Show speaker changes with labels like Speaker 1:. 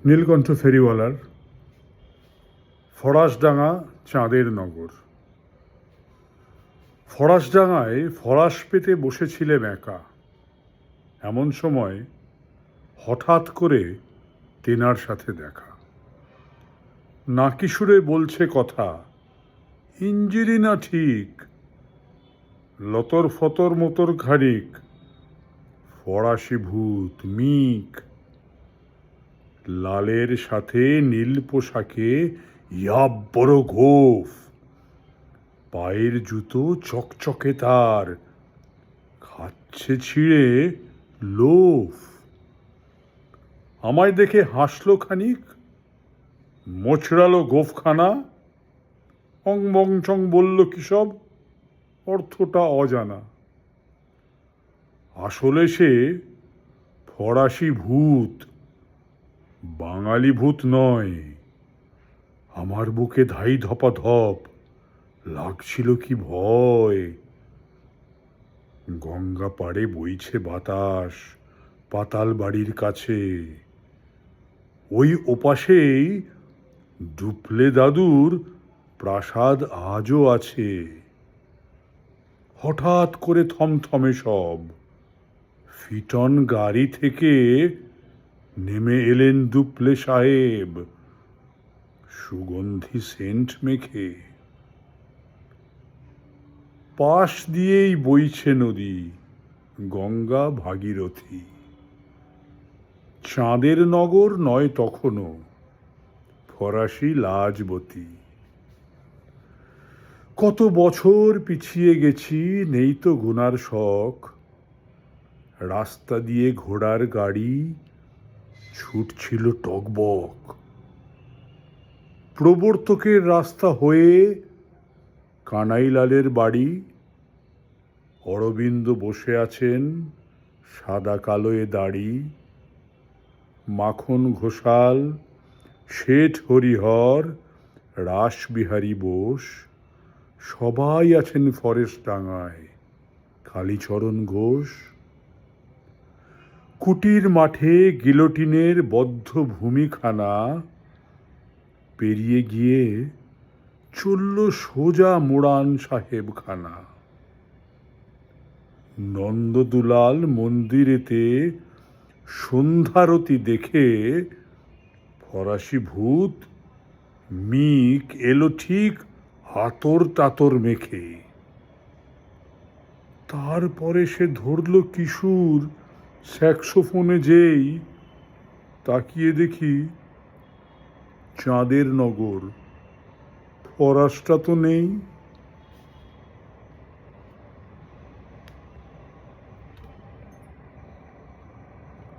Speaker 1: নীলকণ্ঠ ফেরিওয়ালার ফরাসডাঙ্গা চাঁদের নগর। ফরাসডাঙ্গায় ফরাস পেতে বসেছিলেম একা। এমন সময় হঠাৎ করে তেনার সাথে দেখা। নাকি সুরে বলছে কথা, ইঞ্জিরি না ঠিক, লতর ফতর মতর খানিক, ফরাসি ভূত মিক। লালের সাথে নীল পোশাকে ইয়াব বড় গোফ, পায়ের জুতো চকচকে তার, খাচ্ছে ছিঁড়ে লোফ। আমায় দেখে হাসলো খানিক, মোচড়ালো গোফখানা, অং বং চং বলল কি সব, অর্থটা অজানা। আসলে সে ফরাসি ভূত, বাঙালি ভূত নয়। আমার বুকে ধাই ধপা ধপ, লাগছিল কি ভয়। গঙ্গা পাড়ে বইছে বাতাস পাতাল বাড়ির কাছে, ওই ওপাশেই ডুপ্লে দাদুর প্রাসাদ আজও আছে। হঠাৎ করে থমথমে সব, ফিটন গাড়ি থেকে নেমে এলেন দুপ্লে সাহেব, সুগন্ধি সেন্ট মেখে। পাশ দিয়েই বইছে নদী, গঙ্গা ভাগীরথী। চাঁদের নগর নয় তখনও, ফরাসি লাজবতী। কত বছর পিছিয়ে গেছি নেই তো গোনার শখ। রাস্তা দিয়ে ঘোড়ার গাড়ি ছুটছিল টকবক। প্রবর্তকের রাস্তা হয়ে কানাইলালের বাড়ি, অরবিন্দ বসে আছেন সাদা কালোয় দাড়ি। মাখন ঘোষাল, শেঠ হরিহর, রাসবিহারী বোস সবাই আছেন ফরেস্টডাঙ্গায়, কালীচরণ ঘোষ। কুটির মাঠে গিলোটিনের বদ্ধ ভূমিখানা পেরিয়ে গিয়ে চলল সোজা মোড়ান সাহেবখানা। নন্দদুলাল মন্দিরেতে সন্ধ্যারতি দেখে ফরাসি ভূত মিক এলো ঠিক আতর তাতর মেখে। তারপরে সে ধরল কিশোর স্যাক্সোফোনে যেই, তাকিয়ে দেখি চাঁদের নগর, ফরাসটা তো নেই।